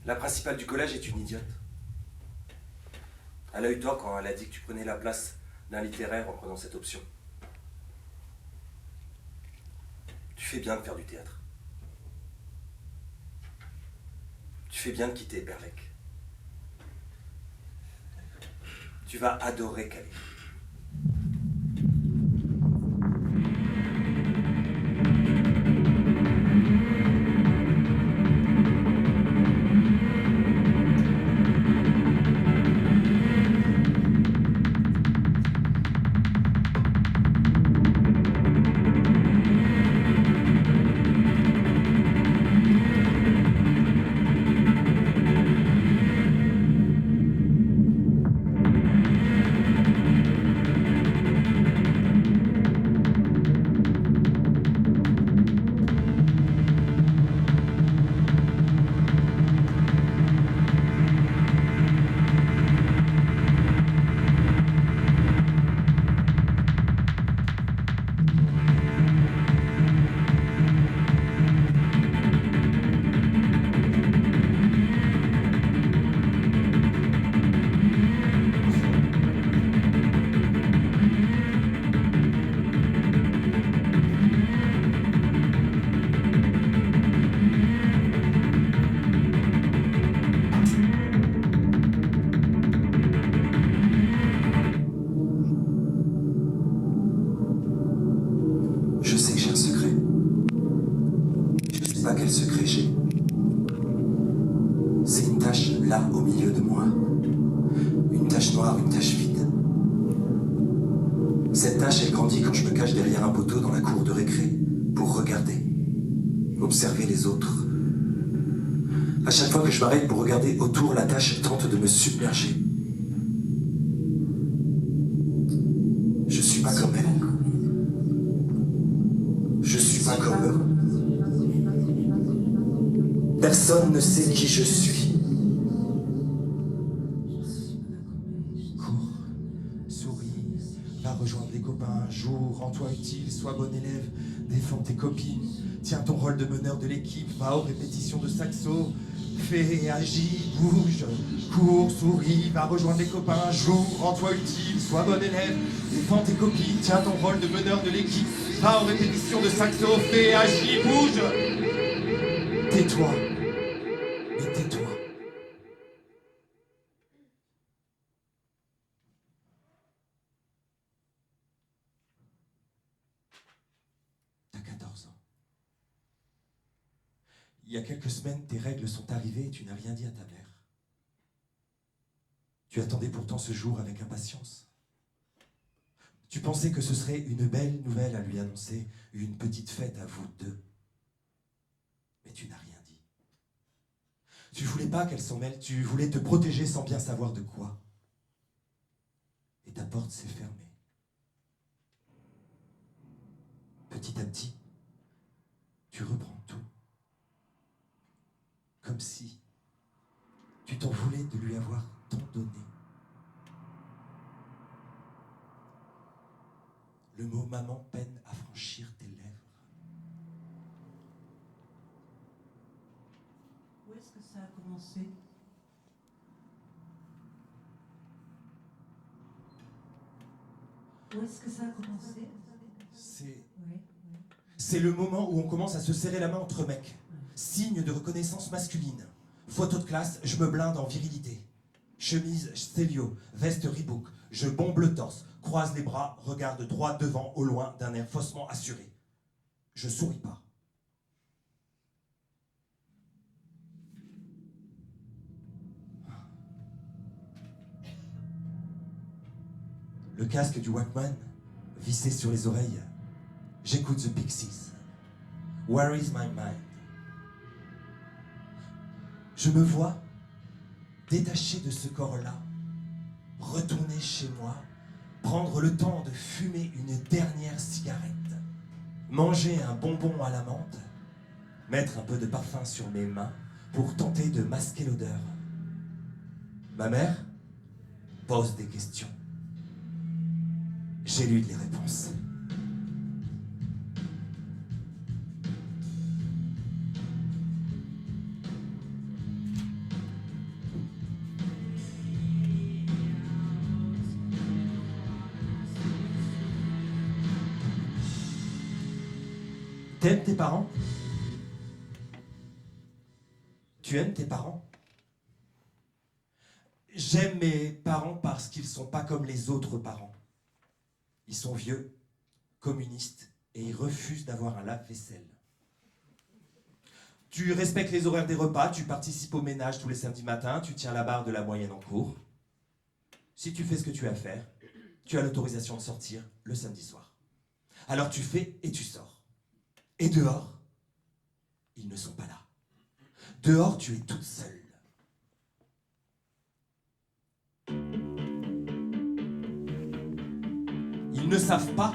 La principale du collège est une idiote. Elle a eu tort quand elle a dit que tu prenais la place d'un littéraire en prenant cette option. Tu fais bien de faire du théâtre. Tu fais bien de quitter Berlec. Tu vas adorer Calais. Je sais que j'ai un secret. Je sais pas quel secret j'ai. C'est une tache là au milieu de moi. Une tache noire, une tache vide. Cette tache, elle grandit quand je me cache derrière un poteau dans la cour de récré pour regarder, observer les autres. À chaque fois que je m'arrête pour regarder autour, la tache tente de me submerger. Je suis pas comme elle. Je suis pas comme eux. Personne ne sait qui je suis. Cours, souris, va rejoindre les copains un jour, rends-toi utile, sois bon élève, défends tes copines, tiens ton rôle de meneur de l'équipe, va aux répétitions de saxo, fais et agis, bouge, cours, souris, va rejoindre les copains un jour, rends-toi utile, sois bon élève, défends tes copines, tiens ton rôle de meneur de l'équipe, va aux répétitions de saxo, fais et agis, bouge. Tais-toi, mais tais-toi. T'as 14 ans. Il y a quelques semaines, tes règles sont arrivées et tu n'as rien dit à ta mère. Tu attendais pourtant ce jour avec impatience. Tu pensais que ce serait une belle nouvelle à lui annoncer, une petite fête à vous deux. Mais tu n'as rien dit. Tu voulais pas qu'elle s'en mêle, tu voulais te protéger sans bien savoir de quoi. Et ta porte s'est fermée. Petit à petit, tu reprends tout. Comme si tu t'en voulais de lui avoir tant donné. Le mot maman peine à franchir tes lèvres. Où est-ce que ça a commencé? Où est-ce que ça a commencé? Oui. C'est le moment où on commence à se serrer la main entre mecs. Signe de reconnaissance masculine. Photo de classe, je me blinde en virilité. Chemise Stelio, veste Reebok, je bombe le torse, croise les bras, regarde droit devant au loin d'un air faussement assuré. Je souris pas. Le casque du Walkman, vissé sur les oreilles, j'écoute The Pixies. Where is my mind? Je me vois détaché de ce corps-là, retourner chez moi, prendre le temps de fumer une dernière cigarette, manger un bonbon à la menthe, mettre un peu de parfum sur mes mains pour tenter de masquer l'odeur. Ma mère pose des questions. J'élude les réponses. T'aimes tes parents? Tu aimes tes parents? J'aime mes parents parce qu'ils sont pas comme les autres parents. Ils sont vieux, communistes, et ils refusent d'avoir un lave-vaisselle. Tu respectes les horaires des repas, tu participes au ménage tous les samedis matins, tu tiens la barre de la moyenne en cours. Si tu fais ce que tu as à faire, tu as l'autorisation de sortir le samedi soir. Alors tu fais et tu sors. Et dehors, ils ne sont pas là. Dehors, tu es toute seule. Ils ne savent pas.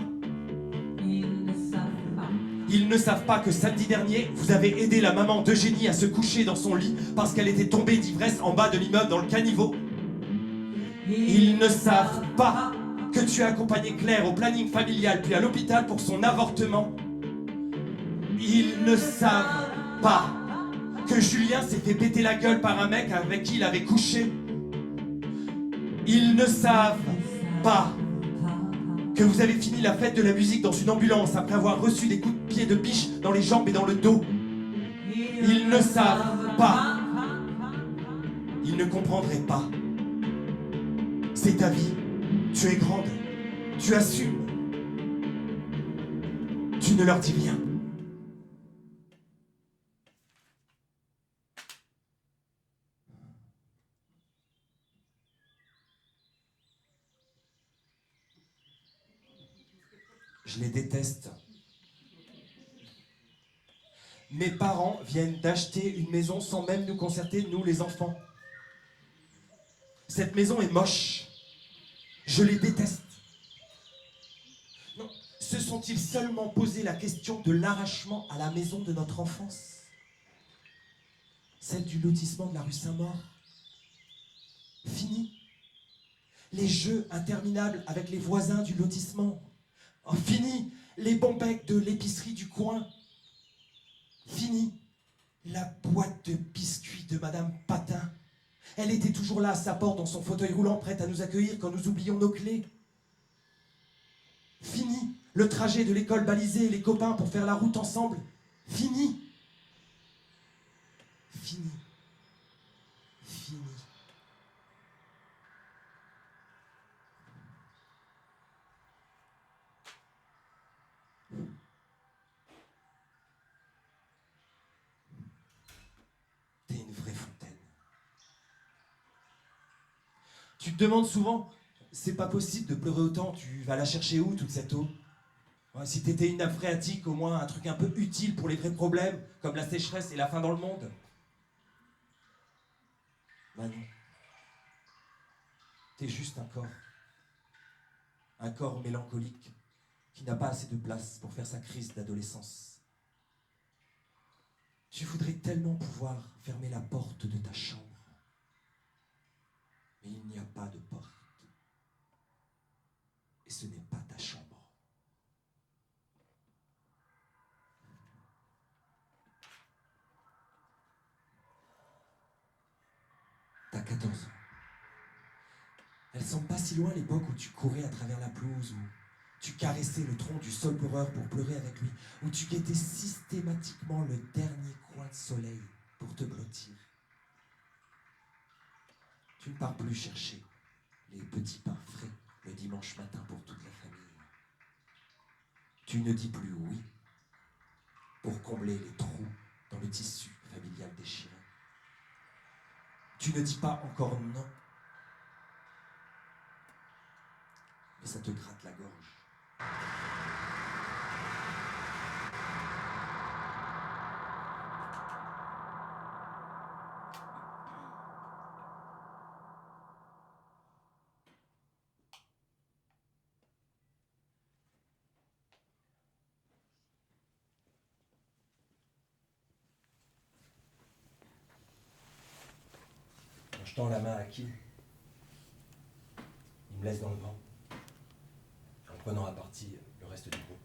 Ils ne savent pas. Ils ne savent pas que samedi dernier, vous avez aidé la maman d'Eugénie à se coucher dans son lit parce qu'elle était tombée d'ivresse en bas de l'immeuble dans le caniveau. Ils ne savent pas que tu as accompagné Claire au planning familial puis à l'hôpital pour son avortement. Ils ne savent pas que Julien s'est fait péter la gueule par un mec avec qui il avait couché. Ils ne savent pas que vous avez fini la fête de la musique dans une ambulance après avoir reçu des coups de pied de biche dans les jambes et dans le dos. Ils ne savent pas. Ils ne comprendraient pas. C'est ta vie. Tu es grande. Tu assumes. Tu ne leur dis rien. Je les déteste. Mes parents viennent d'acheter une maison sans même nous concerter, nous les enfants. Cette maison est moche. Je les déteste. Non, se sont-ils seulement posé la question de l'arrachement à la maison de notre enfance? Celle du lotissement de la rue Saint-Maur. Fini. Les jeux interminables avec les voisins du lotissement. Oh, fini. Les bons becs de l'épicerie du coin. Fini. La boîte de biscuits de Madame Patin. Elle était toujours là à sa porte dans son fauteuil roulant, prête à nous accueillir quand nous oublions nos clés. Fini. Le trajet de l'école balisé et les copains pour faire la route ensemble. Fini. Fini. Fini. T'es une vraie fontaine. Tu te demandes souvent, c'est pas possible de pleurer autant, tu vas la chercher où toute cette eau? Ouais, si t'étais une nappe phréatique, au moins un truc un peu utile pour les vrais problèmes, comme la sécheresse et la faim dans le monde. Bah non. T'es juste un corps. Un corps mélancolique qui n'a pas assez de place pour faire sa crise d'adolescence. Tu voudrais tellement pouvoir fermer la porte de ta chambre. Mais il n'y a pas de porte. Et ce n'est pas ta chambre. T'as 14 ans. Elle semble pas si loin l'époque où tu courais à travers la pelouse, où tu caressais le tronc du sol pleureur pour pleurer avec lui, où tu guettais systématiquement le dernier coin de soleil pour te blottir. Tu ne pars plus chercher les petits pains frais le dimanche matin pour toute la famille. Tu ne dis plus oui pour combler les trous dans le tissu familial déchiré. Tu ne dis pas encore non, mais ça te gratte la gorge. Je tends la main à qui? Il me laisse dans le vent, en prenant à partie le reste du groupe.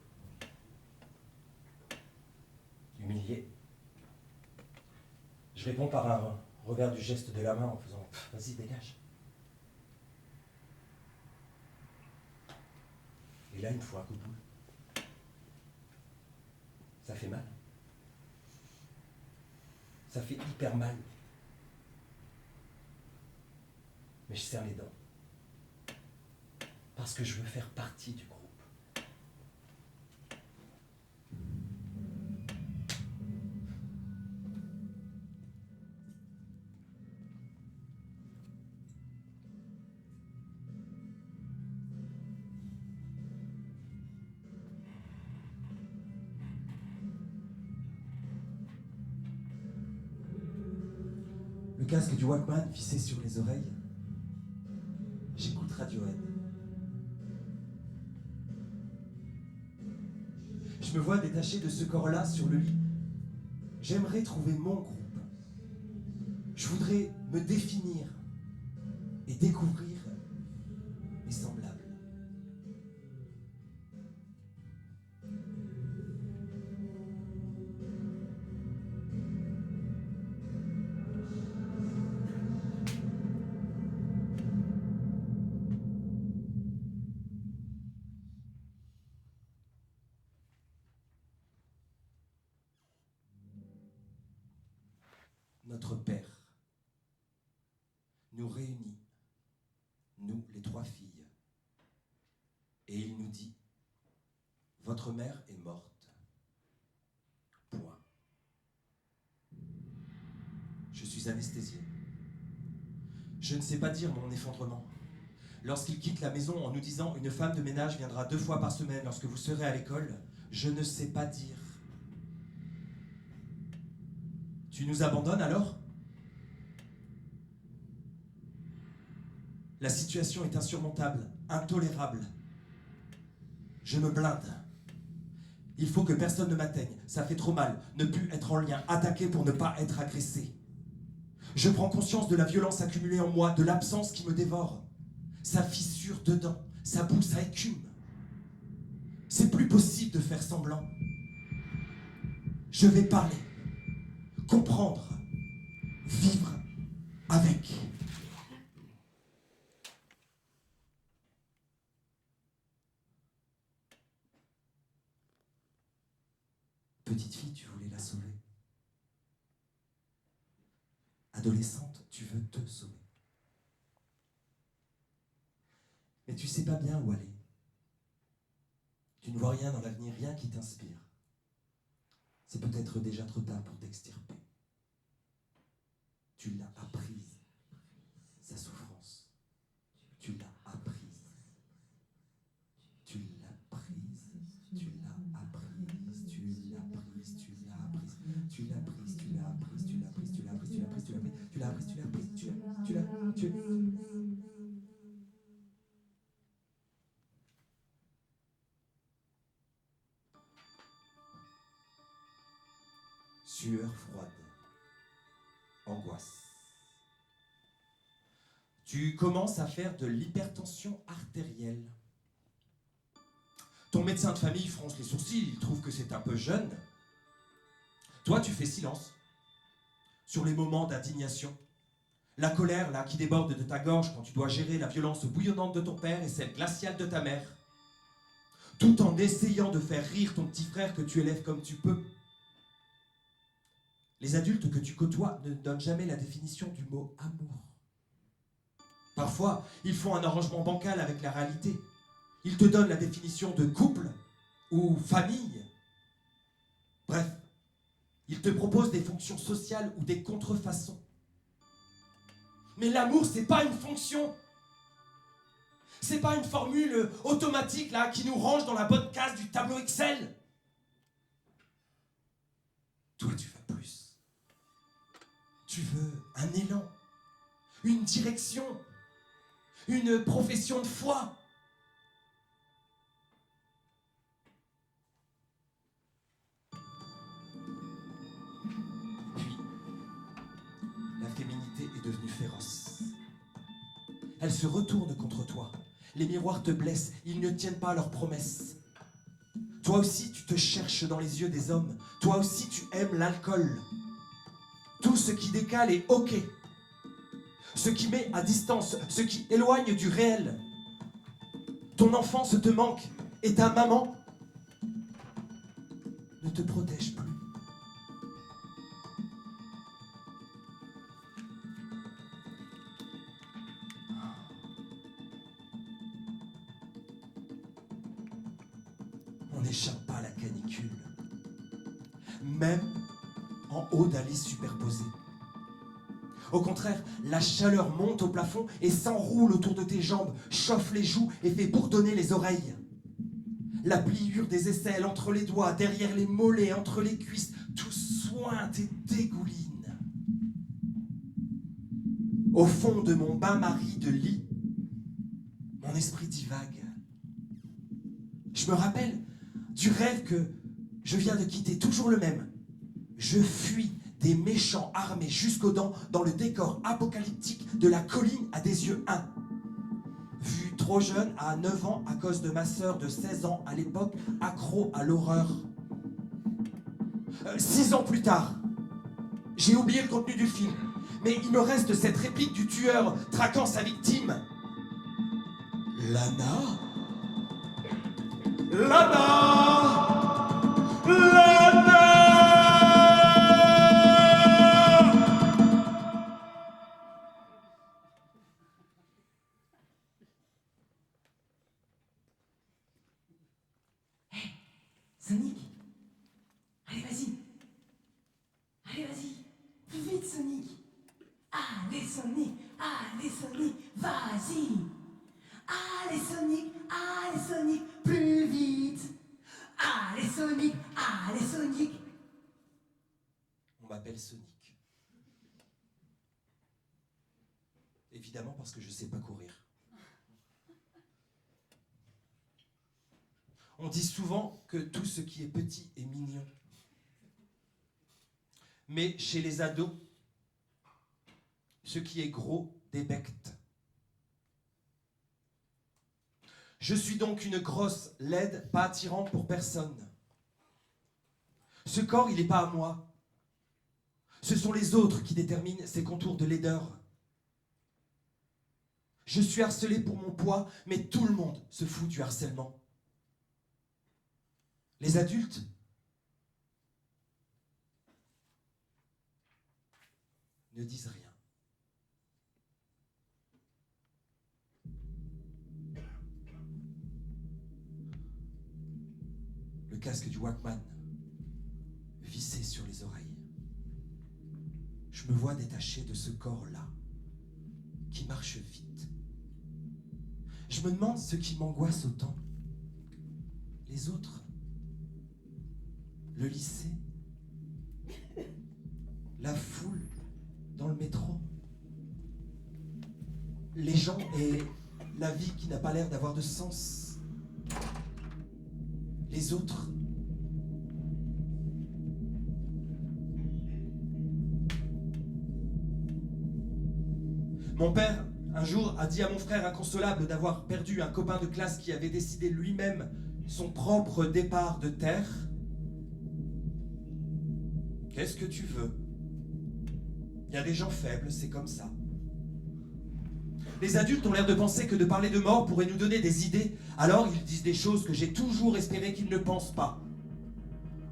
Humilié, je réponds par un revers du geste de la main en faisant « Vas-y, dégage ». Et là, il me faut un coup de boule. Ça fait mal. Ça fait hyper mal. Mais je serre les dents. Parce que je veux faire partie du groupe. Le casque du Walkman vissé sur les oreilles. J'écoute Radiohead. Je me vois détaché de ce corps-là sur le lit. J'aimerais trouver mon groupe. Je voudrais me définir et découvrir mes semblables. Notre Père nous réunit, nous les 3 filles, et il nous dit « Votre mère est morte. Point. » Je suis anesthésié. Je ne sais pas dire mon effondrement. Lorsqu'il quitte la maison en nous disant « Une femme de ménage viendra 2 fois par semaine lorsque vous serez à l'école », je ne sais pas dire. Tu nous abandonnes alors ? La situation est insurmontable, intolérable. Je me blinde. Il faut que personne ne m'atteigne. Ça fait trop mal. Ne plus être en lien, attaqué pour ne pas être agressé. Je prends conscience de la violence accumulée en moi, de l'absence qui me dévore. Ça fissure dedans, ça boue, ça écume. C'est plus possible de faire semblant. Je vais parler. Comprendre, vivre avec. Petite fille, tu voulais la sauver. Adolescente, tu veux te sauver. Mais tu sais pas bien où aller. Tu ne vois rien dans l'avenir, rien qui t'inspire. C'est peut-être déjà trop tard pour t'extirper. Tu l'as apprise, sa souffrance. Tu l'as apprise. Tu l'as prise. Tu l'as apprise. Tu l'as prise. Tu l'as apprise. Tu l'as prise. Tu l'as apprise. Tu l'as prise. Tu l'as apprise. Tu l'as apprise. Tu l'as apprise. Tu l'as apprise. Tu l'as apprise. Tu l'as. Sueur froide. Angoisse. Tu commences à faire de l'hypertension artérielle. Ton médecin de famille fronce les sourcils, il trouve que c'est un peu jeune. Toi, tu fais silence sur les moments d'indignation. La colère, là, qui déborde de ta gorge quand tu dois gérer la violence bouillonnante de ton père et celle glaciale de ta mère. Tout en essayant de faire rire ton petit frère que tu élèves comme tu peux. Les adultes que tu côtoies ne donnent jamais la définition du mot amour. Parfois, ils font un arrangement bancal avec la réalité. Ils te donnent la définition de couple ou famille. Bref, ils te proposent des fonctions sociales ou des contrefaçons. Mais l'amour, c'est pas une fonction. C'est pas une formule automatique là qui nous range dans la bonne case du tableau Excel. Toi, tu veux plus. Tu veux un élan, une direction, une profession de foi. Puis, la féminité est devenue féroce. Elle se retourne contre toi. Les miroirs te blessent, ils ne tiennent pas leurs promesses. Toi aussi, tu te cherches dans les yeux des hommes. Toi aussi, tu aimes l'alcool. Tout ce qui décale est ok. Ce qui met à distance, ce qui éloigne du réel. Ton enfance te manque et ta maman ne te protège canicule. Même en haut d'allées superposées. Au contraire, la chaleur monte au plafond et s'enroule autour de tes jambes, chauffe les joues et fait bourdonner les oreilles. La pliure des aisselles entre les doigts, derrière les mollets, entre les cuisses, tout sointe et dégouline. Au fond de mon bain-marie de lit, mon esprit divague. Je me rappelle du rêve que je viens de quitter, toujours le même. Je fuis des méchants armés jusqu'aux dents dans le décor apocalyptique de la colline à des yeux 1. Vu trop jeune, à 9 ans, à cause de ma sœur de 16 ans à l'époque, accro à l'horreur. 6 ans plus tard, j'ai oublié le contenu du film, mais il me reste cette réplique du tueur traquant sa victime. Lana ? Lana ! Lana ! Sonic, allez vas-y, vite Sonic, allez Sonic, vas-y, allez Sonic, plus vite, allez Sonic. On m'appelle Sonic. Évidemment parce que je sais pas courir. On dit souvent que tout ce qui est petit est mignon. Mais chez les ados, ce qui est gros débecte. Je suis donc une grosse laide, pas attirante pour personne. Ce corps, il n'est pas à moi. Ce sont les autres qui déterminent ses contours de laideur. Je suis harcelé pour mon poids, mais tout le monde se fout du harcèlement. Les adultes, ne disent rien. Le casque du Walkman vissé sur les oreilles. Je me vois détaché de ce corps-là, qui marche vite. Je me demande ce qui m'angoisse autant. Les autres. Le lycée, la foule dans le métro, les gens et la vie qui n'a pas l'air d'avoir de sens, les autres. Mon père, un jour, a dit à mon frère inconsolable d'avoir perdu un copain de classe qui avait décidé lui-même son propre départ de terre. Qu'est-ce que tu veux? Il y a des gens faibles, c'est comme ça. Les adultes ont l'air de penser que de parler de mort pourrait nous donner des idées, alors ils disent des choses que j'ai toujours espéré qu'ils ne pensent pas.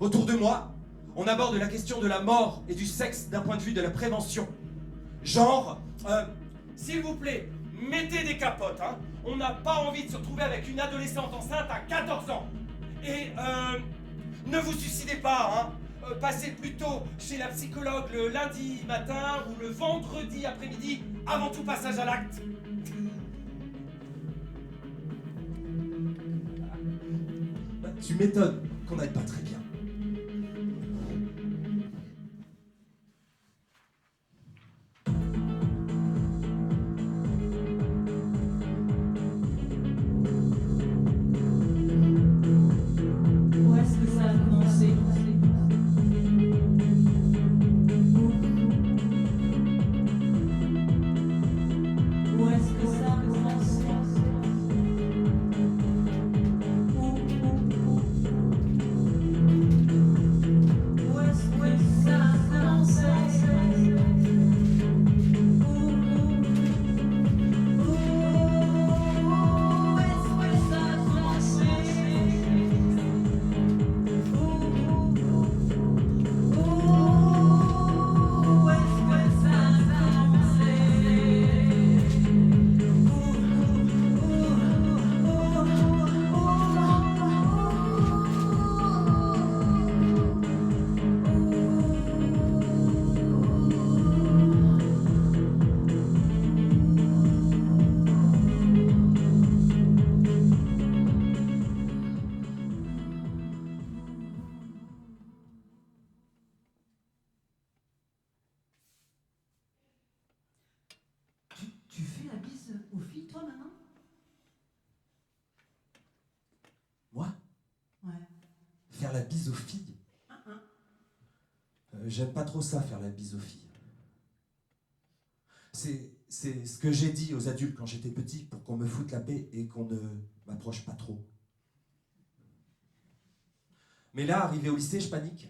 Autour de moi, on aborde la question de la mort et du sexe d'un point de vue de la prévention. Genre, s'il vous plaît, mettez des capotes, hein. On n'a pas envie de se retrouver avec une adolescente enceinte à 14 ans. Et ne vous suicidez pas, hein. Passez plutôt chez la psychologue le lundi matin ou le vendredi après-midi, avant tout passage à l'acte. Tu m'étonnes qu'on n'aille pas très bien. Où est-ce que ça a commencé? Où est-ce que ça a commencé? Où? toi maintenant? Moi? Ouais. Faire la bise aux filles? J'aime pas trop ça, faire la bise aux filles. C'est ce que j'ai dit aux adultes quand j'étais petit pour qu'on me foute la paix et qu'on ne m'approche pas trop. Mais là, arrivé au lycée, je panique.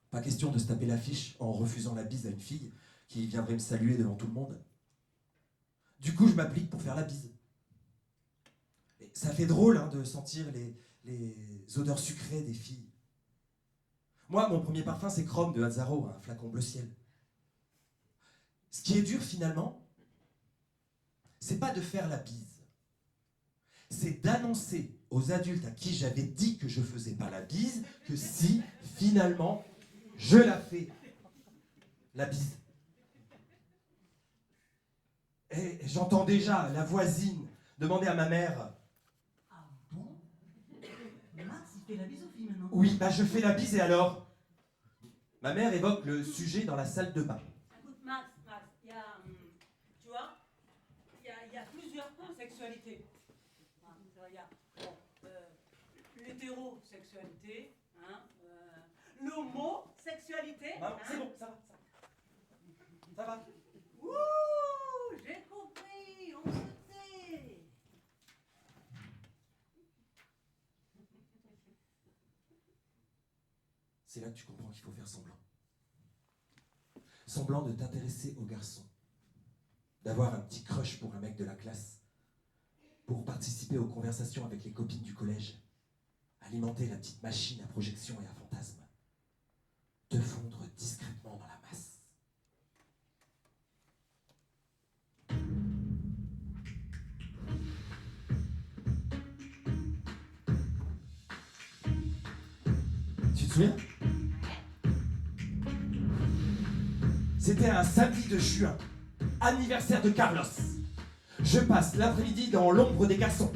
Pas question de se taper l'affiche en refusant la bise à une fille qui viendrait me saluer devant tout le monde. Du coup, je m'applique pour faire la bise. Et ça fait drôle de sentir les odeurs sucrées des filles. Moi, mon premier parfum, c'est Chrome de Azzaro, un flacon bleu ciel. Ce qui est dur, finalement, c'est pas de faire la bise. C'est d'annoncer aux adultes à qui j'avais dit que je faisais pas la bise, que si, finalement, je la fais. La bise. Et j'entends déjà la voisine demander à ma mère... Ah bon? Max, il fait la bise aux filles maintenant. Oui, je fais la bise et alors? Ma mère évoque le sujet dans la salle de bain. Écoute, Max, il y a, tu vois, il y a plusieurs sexualités. Il y a l'hétérosexualité, l'homosexualité. C'est bon, ça va. Ça va. Ouh, j'ai compris, on se tait. C'est là que tu comprends qu'il faut faire semblant. Semblant de t'intéresser aux garçons. D'avoir un petit crush pour un mec de la classe. Pour participer aux conversations avec les copines du collège. Alimenter la petite machine à projection et à fantasme. Te fondre discrètement dans la masse. Tu te souviens? C'était un samedi de juin, anniversaire de Carlos. Je passe l'après-midi dans l'ombre des garçons.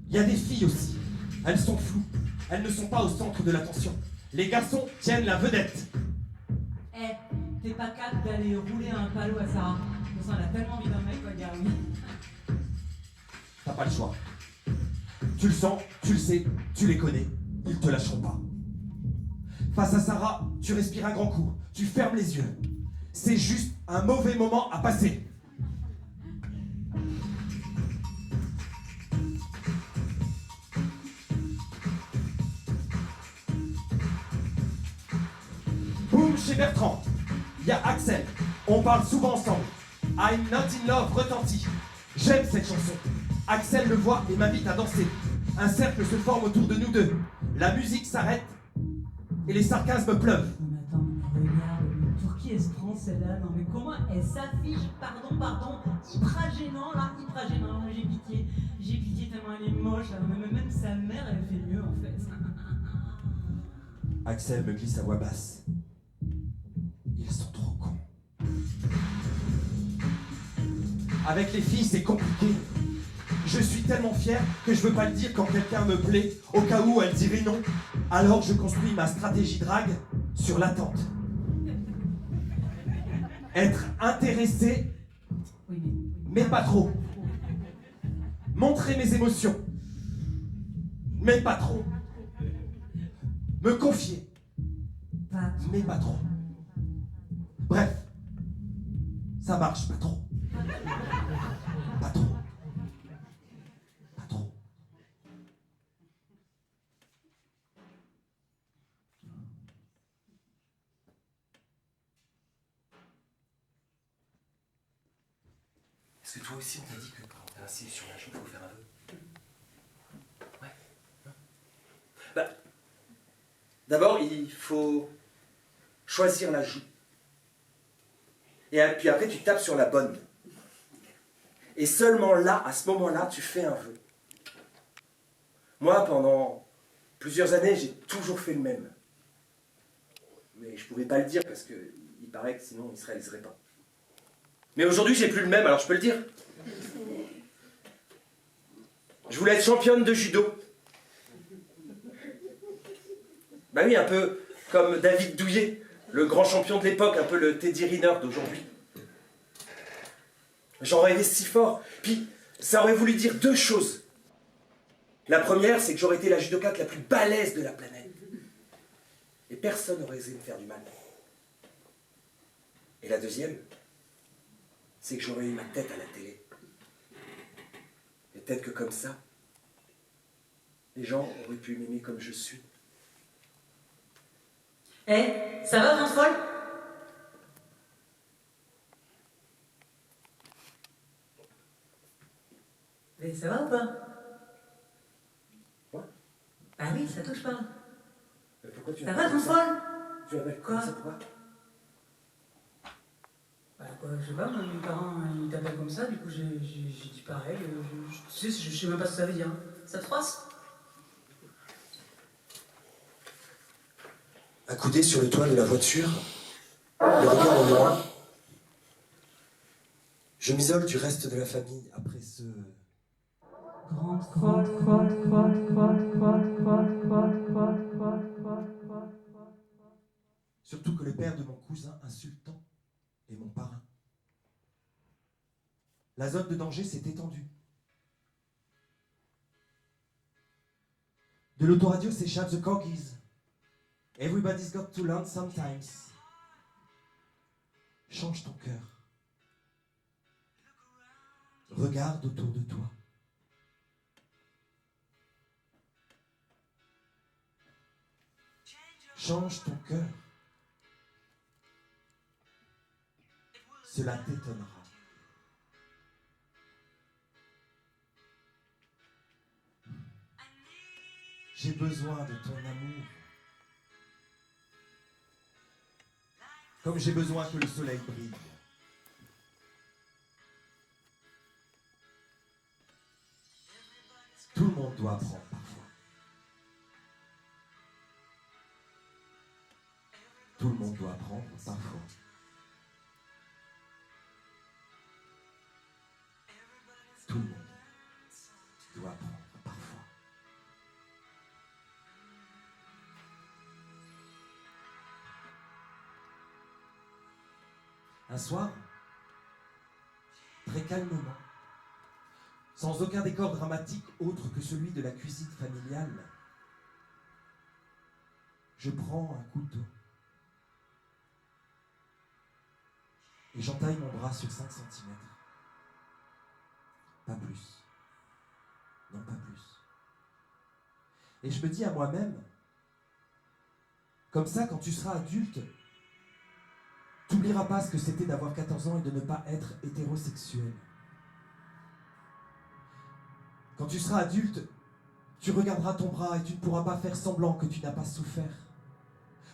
Il y a des filles aussi. Elles sont floues. Elles ne sont pas au centre de l'attention. Les garçons tiennent la vedette. Eh, t'es pas capable d'aller rouler un palo à Sarah. De toute façon, elle a tellement envie d'un mec, quoi, dire oui. T'as pas le choix. Tu le sens, tu le sais, tu les connais. Ils te lâcheront pas. Face à Sarah, tu respires un grand coup. Tu fermes les yeux. C'est juste un mauvais moment à passer. Boum, chez Bertrand. Il y a Axel. On parle souvent ensemble. I'm not in love retentit. J'aime cette chanson. Axel le voit et m'invite à danser. Un cercle se forme autour de nous deux. La musique s'arrête et les sarcasmes pleuvent. Non mais attends, regarde, pour qui elle se prend celle-là? Non mais comment elle s'affiche, pardon, hyper gênant là, hyper gênant, j'ai pitié tellement elle est moche, là. Même sa mère elle fait mieux en fait. Axel me glisse à voix basse. Ils sont trop cons. Avec les filles, c'est compliqué. Je suis tellement fier que je veux pas le dire quand quelqu'un me plaît, au cas où elle dirait non. Alors je construis ma stratégie drague sur l'attente. Être intéressé, Oui mais pas trop. Montrer mes émotions, mais pas trop. Me confier, pas mais pas trop. Bref, ça marche pas trop. Pas trop. Pas trop. Est-ce que toi aussi on t'a dit que quand t'as un cil sur la joue, il faut faire un vœu? Ouais. Non. D'abord, il faut choisir la joue. Et puis après, tu tapes sur la bonne. Et seulement là, à ce moment-là, tu fais un vœu. Moi, pendant plusieurs années, j'ai toujours fait le même. Mais je ne pouvais pas le dire parce qu'il paraît que sinon, il ne se réaliserait pas. Mais aujourd'hui, j'ai plus le même, alors je peux le dire. Je voulais être championne de judo. Bah oui, un peu comme David Douillet, le grand champion de l'époque, un peu le Teddy Riner d'aujourd'hui. J'en rêvais si fort. Puis, ça aurait voulu dire 2 choses. La première, c'est que j'aurais été la judokate la plus balèze de la planète. Et personne n'aurait osé me faire du mal. Et la deuxième, c'est que j'aurais eu ma tête à la télé. Et peut-être que comme ça, les gens auraient pu m'aimer comme je suis. Eh, ça va, grande folle? Mais ça va ou pas? Quoi? Bah oui, ça touche pas. Mais pourquoi tu Ça m'appelles va, grande comme ça? folle? Tu m'appelles comme Quoi? ça, pourquoi? Bah quoi, je sais pas, moi, mes parents, ils t'appellent comme ça, du coup j'ai dit pareil. Tu sais, je sais même pas ce que ça veut dire. Ça te froisse? Accoudé sur le toit de la voiture, le regard au loin, je m'isole du reste de la famille après ce... Grande folle. Surtout que le père de mon cousin insultant est mon parrain. La zone de danger s'est étendue. De l'autoradio s'échappe The Corgis. Everybody's got to learn sometimes. Change ton cœur. Regarde autour de toi. Change ton cœur. Cela t'étonnera. J'ai besoin de ton amour. Comme j'ai besoin que le soleil brille. Tout le monde doit apprendre parfois. Tout le monde doit apprendre parfois. Tout le monde doit apprendre parfois. Un soir, très calmement, sans aucun décor dramatique autre que celui de la cuisine familiale, je prends un couteau et j'entaille mon bras sur 5 cm. Pas plus. Non, pas plus. Et je me dis à moi-même, comme ça, quand tu seras adulte, t'oublieras pas ce que c'était d'avoir 14 ans et de ne pas être hétérosexuel. Quand tu seras adulte, tu regarderas ton bras et tu ne pourras pas faire semblant que tu n'as pas souffert.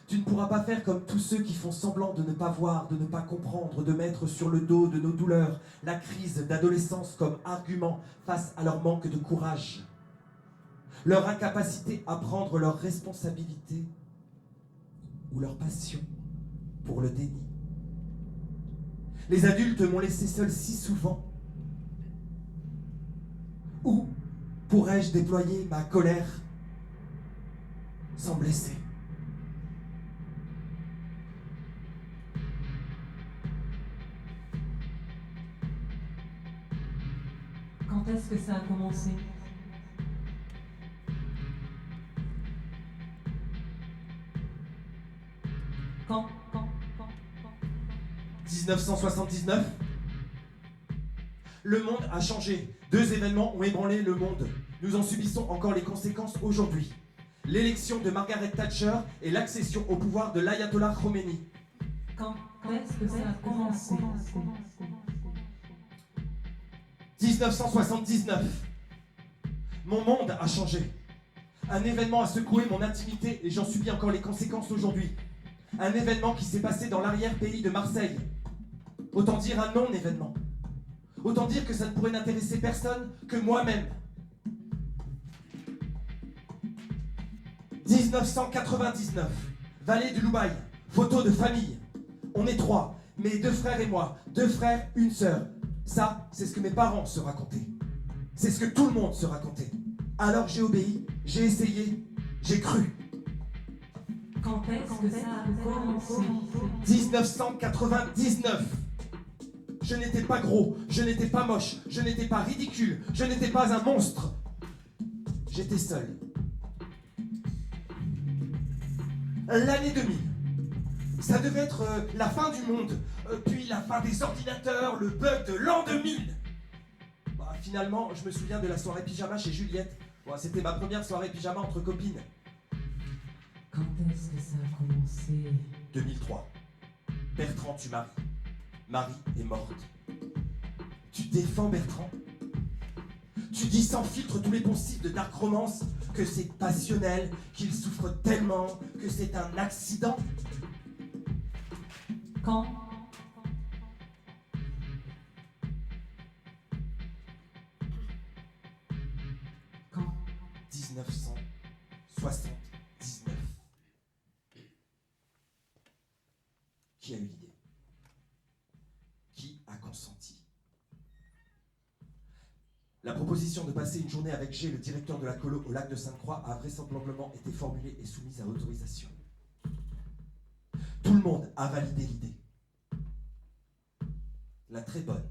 Tu ne pourras pas faire comme tous ceux qui font semblant de ne pas voir, de ne pas comprendre, de mettre sur le dos de nos douleurs la crise d'adolescence comme argument face à leur manque de courage, leur incapacité à prendre leurs responsabilités ou leur passion pour le déni. Les adultes m'ont laissé seul si souvent. Où pourrais-je déployer ma colère sans blesser ? Quand est-ce que ça a commencé? Quand 1979. Le monde a changé. 2 événements ont ébranlé le monde. Nous en subissons encore les conséquences aujourd'hui. L'élection de Margaret Thatcher et l'accession au pouvoir de l'ayatollah Khomeini. Quand est-ce que ça a commencé? 1979. Mon monde a changé. Un événement a secoué mon intimité et j'en subis encore les conséquences aujourd'hui. Un événement qui s'est passé dans l'arrière-pays de Marseille. Autant dire un non-événement. Autant dire que ça ne pourrait n'intéresser personne que moi-même. 1999. Vallée du Loubaï. Photo de famille. On est 3. Mes 2 frères et moi. 2 frères, 1 sœur. Ça, c'est ce que mes parents se racontaient. C'est ce que tout le monde se racontait. Alors j'ai obéi, j'ai essayé, j'ai cru. Quand est-ce que ça a commencé? 1999. Je n'étais pas gros, je n'étais pas moche, je n'étais pas ridicule, je n'étais pas un monstre. J'étais seul. L'année 2000. Ça devait être la fin du monde, puis la fin des ordinateurs, le bug de l'an 2000. Bah, finalement, je me souviens de la soirée pyjama chez Juliette. Bon, c'était ma première soirée pyjama entre copines. Quand est-ce que ça a commencé? 2003. Bertrand, tu maries. Marie est morte. Tu défends Bertrand? Tu dis sans filtre tous les poncifs de Dark Romance que c'est passionnel, qu'il souffre tellement, que c'est un accident? Quand? Quand? 1979. Qui a eu l'idée? Qui a consenti? La proposition de passer une journée avec G, le directeur de la colo, au lac de Sainte-Croix, a vraisemblablement été formulée et soumise à autorisation. Tout le monde a validé l'idée. La très bonne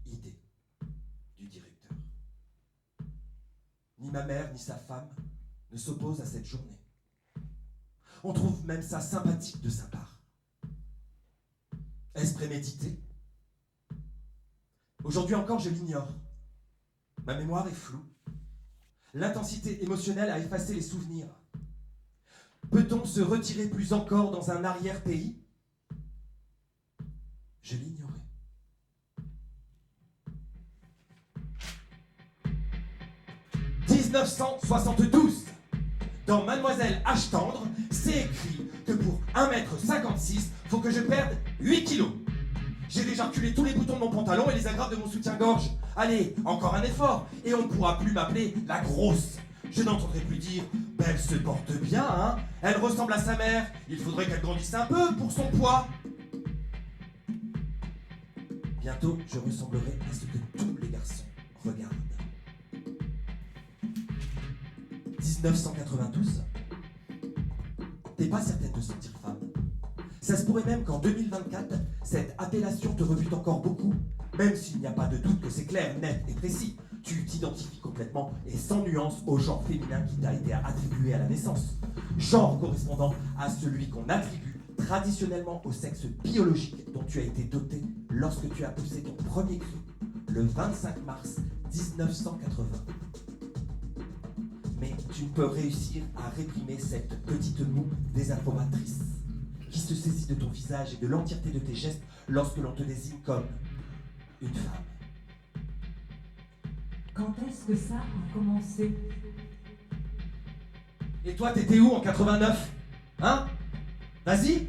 idée du directeur. Ni ma mère ni sa femme ne s'opposent à cette journée. On trouve même ça sympathique de sa part. Est-ce prémédité? Aujourd'hui encore, je l'ignore. Ma mémoire est floue. L'intensité émotionnelle a effacé les souvenirs. Peut-on se retirer plus encore dans un arrière-pays? Je l'ignorais. « 1972. Dans Mademoiselle H. Tendre, c'est écrit que pour 1m56, faut que je perde 8 kilos. J'ai déjà reculé tous les boutons de mon pantalon et les agrafes de mon soutien-gorge. Allez, encore un effort, et on ne pourra plus m'appeler la grosse. Je n'entendrai plus dire « Elle se porte bien, hein? Elle ressemble à sa mère. Il faudrait qu'elle grandisse un peu pour son poids. » Bientôt, je ressemblerai à ce que tous les garçons regardent. 1992. T'es pas certaine de sentir femme. Ça se pourrait même qu'en 2024, cette appellation te rebute encore beaucoup, même s'il n'y a pas de doute que c'est clair, net et précis. Tu t'identifies complètement et sans nuance au genre féminin qui t'a été attribué à la naissance. Genre correspondant à celui qu'on attribue traditionnellement au sexe biologique dont tu as été doté lorsque tu as poussé ton premier cri, le 25 mars 1980. Mais tu ne peux réussir à réprimer cette petite moue désinformatrice qui se saisit de ton visage et de l'entièreté de tes gestes lorsque l'on te désigne comme une femme. Quand est-ce que ça a commencé? Et toi, t'étais où en 89? Hein? Vas-y!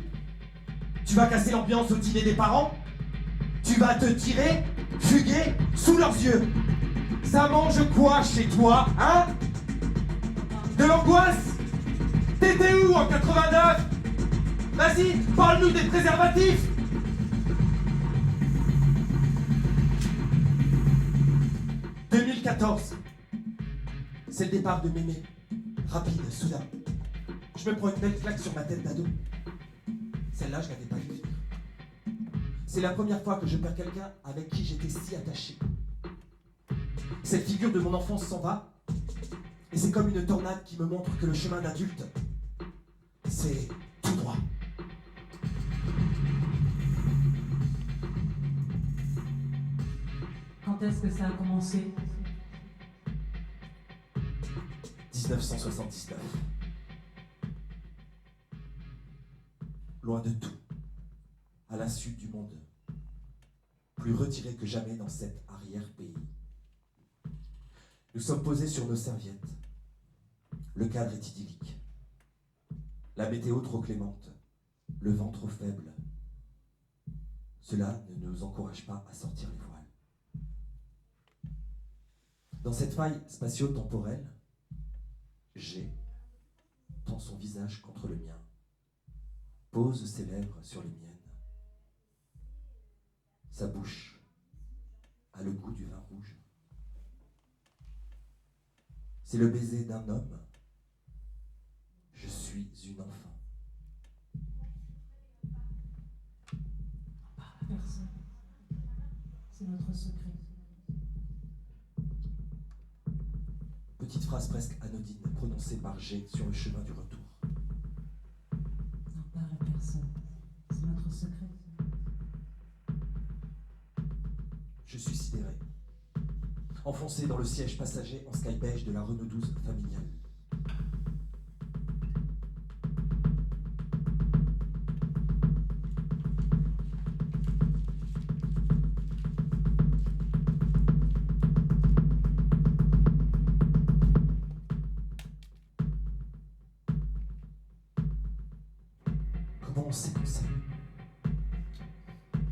Tu vas casser l'ambiance au dîner des parents? Tu vas te tirer, fuguer, sous leurs yeux? Ça mange quoi chez toi, hein? De l'angoisse? T'étais où en 89? Vas-y, parle-nous des préservatifs! « 2014. C'est le départ de Mémé. Rapide, soudain. Je me prends une belle claque sur ma tête d'ado. Celle-là, je l'avais pas vue venir. C'est la première fois que je perds quelqu'un avec qui j'étais si attaché. Cette figure de mon enfance s'en va, et c'est comme une tornade qui me montre que le chemin d'adulte, c'est tout droit. Quand est-ce que ça a commencé? 1979. Loin de tout, à l'insu du monde, plus retiré que jamais dans cet arrière-pays. Nous sommes posés sur nos serviettes. Le cadre est idyllique. La météo trop clémente, le vent trop faible. Cela ne nous encourage pas à sortir les voiles. Dans cette faille spatio-temporelle, G tend son visage contre le mien, pose ses lèvres sur les miennes. Sa bouche a le goût du vin rouge. C'est le baiser d'un homme. Je suis une enfant. Personne. C'est notre secret. Petite phrase presque anodine prononcée par G sur le chemin du retour. N'en parle à personne. C'est notre secret. Je suis sidéré. Enfoncé dans le siège passager en sky beige de la Renault 12 familiale. Comment on sait qu'on s'aime?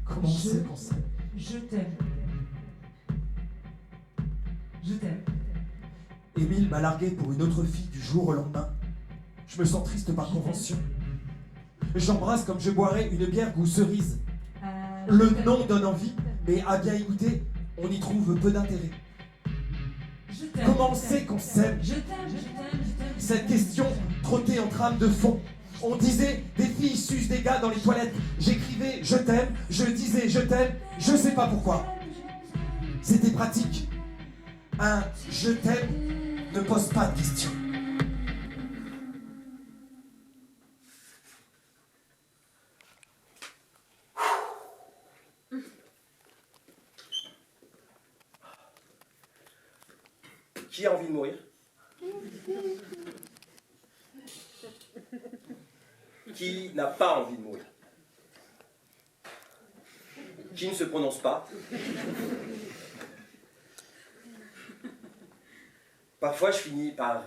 Comment on sait qu'on s'aime? Je t'aime. Je t'aime. Émile m'a largué pour une autre fille du jour au lendemain. Je me sens triste par convention. J'embrasse comme je boirais une bière goût cerise. Le nom donne envie, mais à bien y goûter, on y trouve peu d'intérêt. Je t'aime. Comment on je t'aime. sait qu'on s'aime? Je t'aime, je t'aime, je t'aime. Cette question trottée en trame de fond. On disait des filles sucent des gars dans les toilettes. J'écrivais je t'aime, je disais je t'aime, je sais pas pourquoi. C'était pratique. Un je t'aime ne pose pas de questions. Qui a envie de mourir? Qui n'a pas envie de mourir? Qui ne se prononce pas? Parfois, je finis par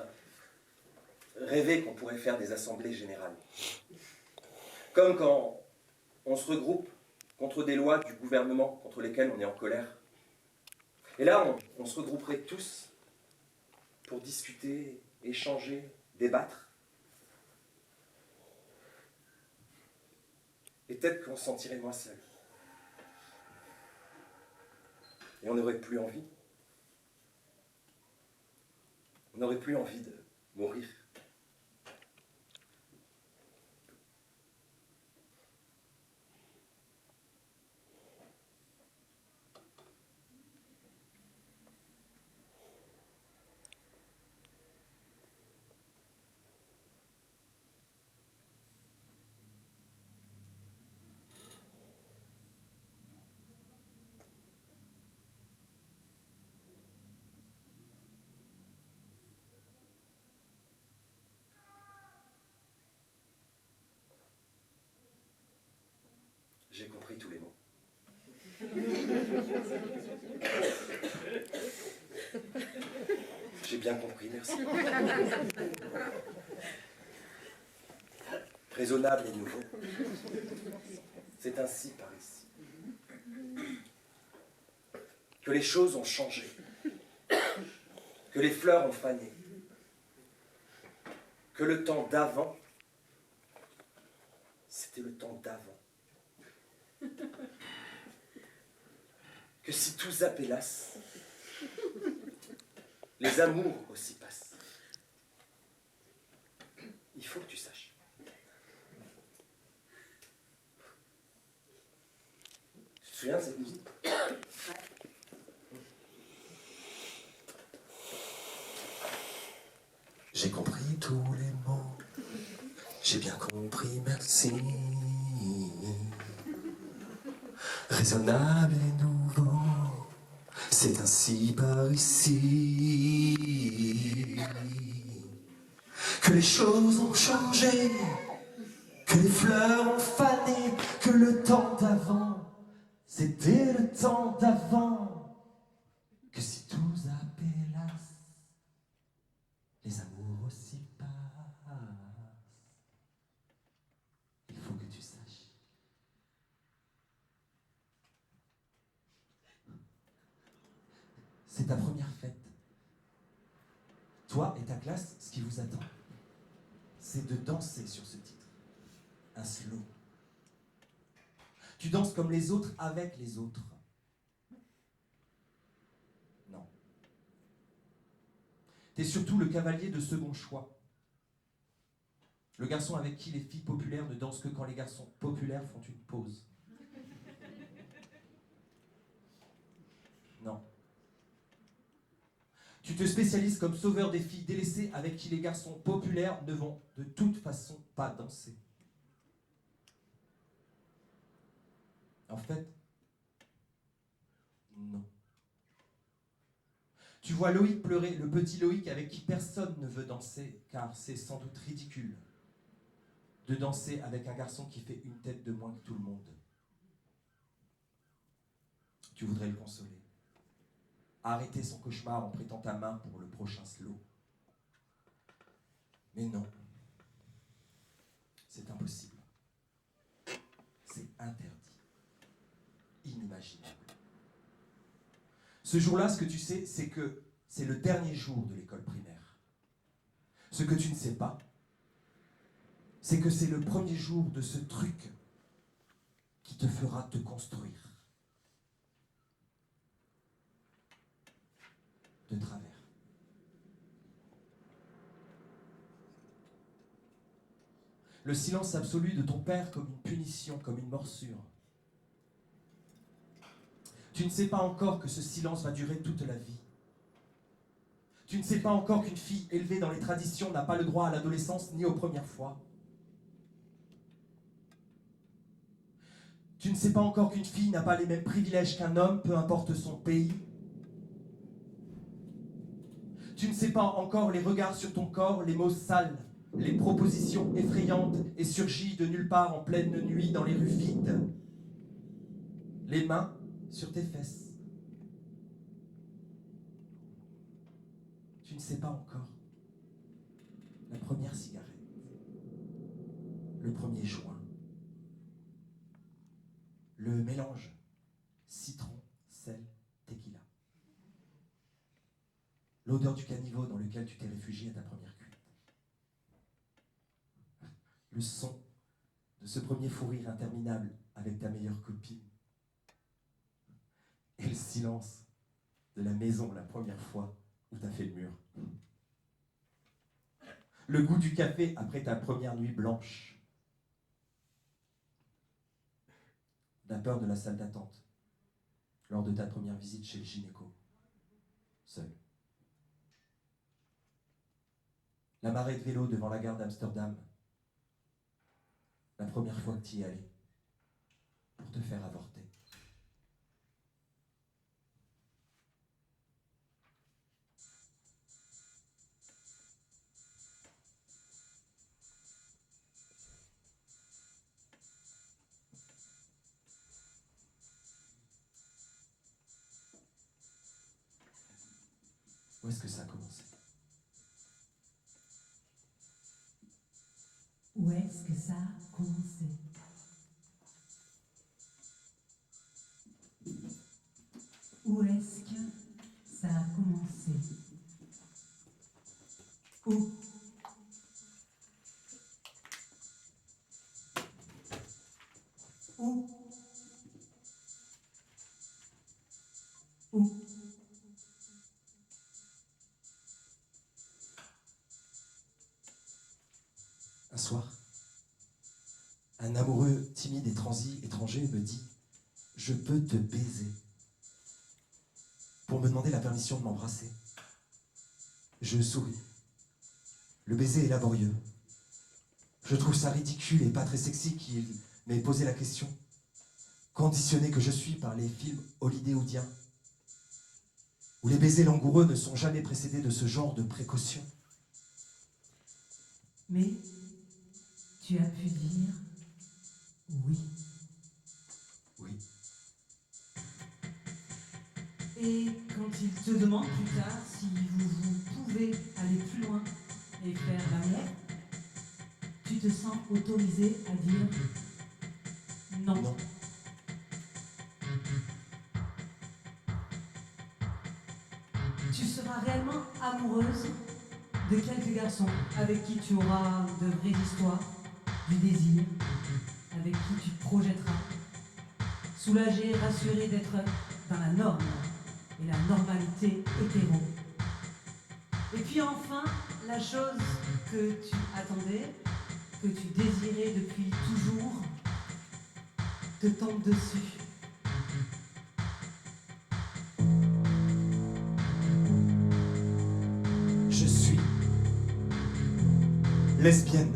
rêver qu'on pourrait faire des assemblées générales. Comme quand on se regroupe contre des lois du gouvernement contre lesquelles on est en colère. Et là, on se regrouperait tous pour discuter, échanger, débattre. Et peut-être qu'on se sentirait moins seul. Et on n'aurait plus envie. On n'aurait plus envie de mourir. J'ai compris tous les mots. J'ai bien compris, merci. Raisonnable et nouveau. C'est ainsi par ici. Que les choses ont changé. Que les fleurs ont fané. Que le temps d'avant, c'était le temps d'avant. Que si tout zappélasse, les amours aussi passent. Il faut que tu saches. Tu te souviens de cette musique? J'ai compris tous les mots. J'ai bien compris, merci. Raisonnable et nouveau, c'est ainsi par ici que les choses ont changé, que les fleurs ont fané, que le temps d'avant, c'était le temps d'avant, que si tout appelasse, les amours aussi passent. Il faut que tu saches. C'est ta première fête. Toi et ta classe, ce qui vous attend, c'est de danser sur ce titre. Un slow. Tu danses comme les autres avec les autres. Non. T'es surtout le cavalier de second choix. Le garçon avec qui les filles populaires ne dansent que quand les garçons populaires font une pause. te spécialises comme sauveur des filles délaissées avec qui les garçons populaires ne vont de toute façon pas danser. En fait, non. Tu vois Loïc pleurer, le petit Loïc avec qui personne ne veut danser, car c'est sans doute ridicule de danser avec un garçon qui fait une tête de moins que tout le monde. Tu voudrais le consoler. Arrêter son cauchemar en prêtant ta main pour le prochain slow. Mais non. C'est impossible. C'est interdit. Inimaginable. Ce jour-là, ce que tu sais, c'est que c'est le dernier jour de l'école primaire. Ce que tu ne sais pas, c'est que c'est le premier jour de ce truc qui te fera te construire. De travers. Le silence absolu de ton père comme une punition, comme une morsure. Tu ne sais pas encore que ce silence va durer toute la vie. Tu ne sais pas encore qu'une fille élevée dans les traditions n'a pas le droit à l'adolescence ni aux premières fois. Tu ne sais pas encore qu'une fille n'a pas les mêmes privilèges qu'un homme, peu importe son pays. Tu ne sais pas encore les regards sur ton corps, les mots sales, les propositions effrayantes et surgies de nulle part en pleine nuit dans les rues vides. Les mains sur tes fesses. Tu ne sais pas encore la première cigarette, le premier joint, le mélange citron, sel, tequila. L'odeur du caniveau dans lequel tu t'es réfugié à ta première cuite. Le son de ce premier fou rire interminable avec ta meilleure copine. Et le silence de la maison la première fois où t'as fait le mur. Le goût du café après ta première nuit blanche. La peur de la salle d'attente lors de ta première visite chez le gynéco. Seul. La marée de vélo devant la gare d'Amsterdam. La première fois que tu y es allé pour te faire avorter. Où est-ce que ça a commencé ? Où est-ce que ça a commencé? Où est-ce que ça a commencé? Où? Où? Où? Un soir, un amoureux timide et transi étranger me dit « Je peux te baiser » pour me demander la permission de m'embrasser. Je souris. Le baiser est laborieux. Je trouve ça ridicule et pas très sexy qu'il m'ait posé la question. Conditionné que je suis par les films hollywoodiens, où les baisers langoureux ne sont jamais précédés de ce genre de précaution. Mais tu as pu dire oui. Oui. Et quand il te demande plus tard si vous pouvez aller plus loin et faire l'amour, tu te sens autorisé à dire non. Non. Tu seras réellement amoureuse de quelques garçons avec qui tu auras de vraies histoires, du désir, avec qui tu te projetteras, soulagée, rassurée d'être dans la norme et la normalité hétéro. Et puis enfin, la chose que tu attendais, que tu désirais depuis toujours, te tombe dessus. lesbienne.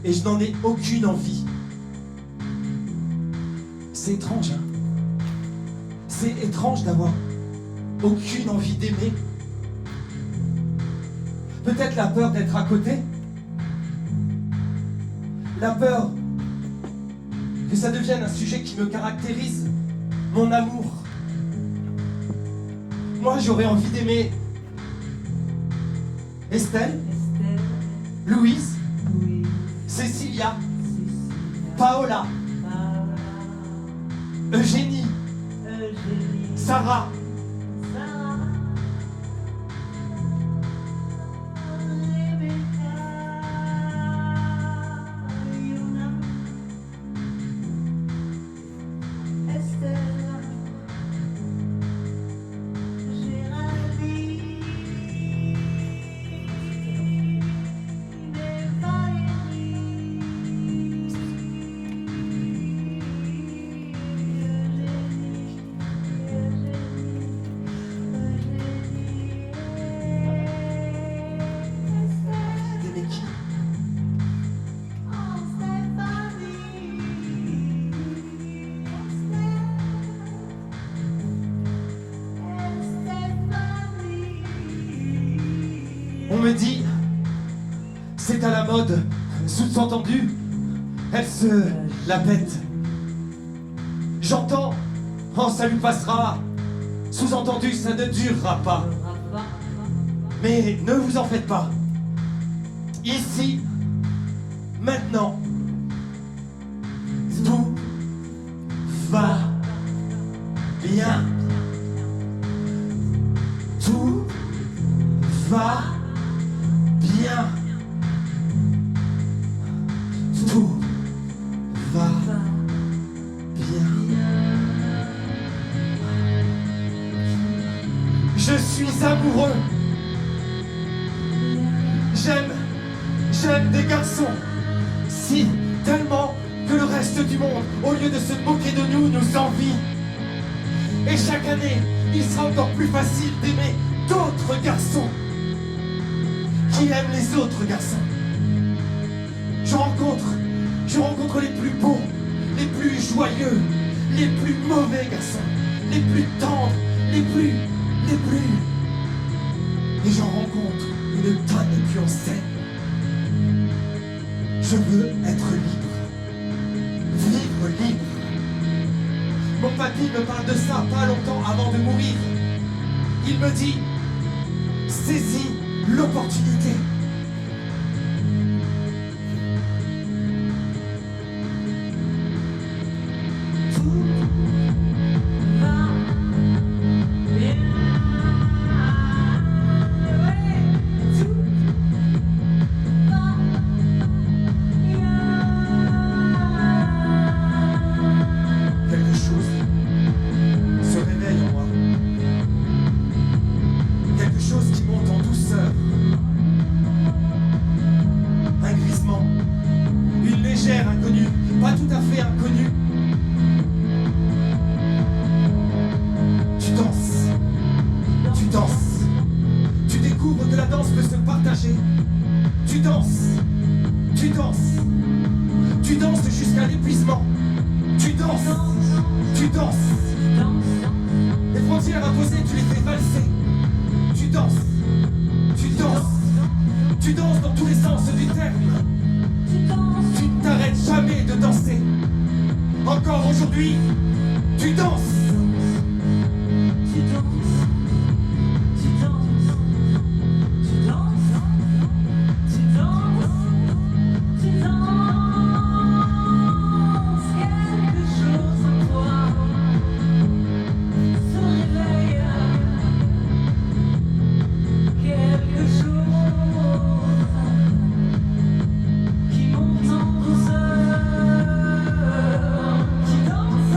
Et je n'en ai aucune envie. C'est étrange, hein? C'est étrange d'avoir aucune envie d'aimer. Peut-être la peur d'être à côté. La peur que ça devienne un sujet qui me caractérise. Mon amour. Moi, j'aurais envie d'aimer Estelle, Louise, Cécilia, Paola, Eugénie, Sarah, on me dit, c'est à la mode, sous-entendu, elle se la pète. J'entends, oh ça lui passera, sous-entendu, ça ne durera pas. Mais ne vous en faites pas. Ici, maintenant, tout va bien. Tout va bien. Tout va bien. Je suis amoureux. J'aime des garçons. Si, tellement que le reste du monde, au lieu de se moquer de nous, nous envie. Et chaque année, il sera encore plus facile d'aimer d'autres garçons qui aiment les autres garçons. Je rencontre les plus beaux, les plus joyeux, les plus mauvais garçons, les plus tendres, les plus... Et j'en rencontre une tonne plus en scène. Je veux être libre. Vivre libre. Mon papy me parle de ça pas longtemps avant de mourir. Il me dit, saisis l'opportunité. Inconnu, pas tout à fait inconnu. Tu danses, tu découvres que la danse peut se partager. Tu danses jusqu'à l'épuisement. Tu danses. Les frontières imposées, tu les fais valser. Tu danses dans tous les sens du terme. Tu ne t'arrêtes jamais de danser. Encore aujourd'hui, tu danses. Quelque chose en toi se réveille. Quelque chose qui monte en douceur, qui danse,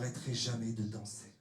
n'arrêterai jamais de danser.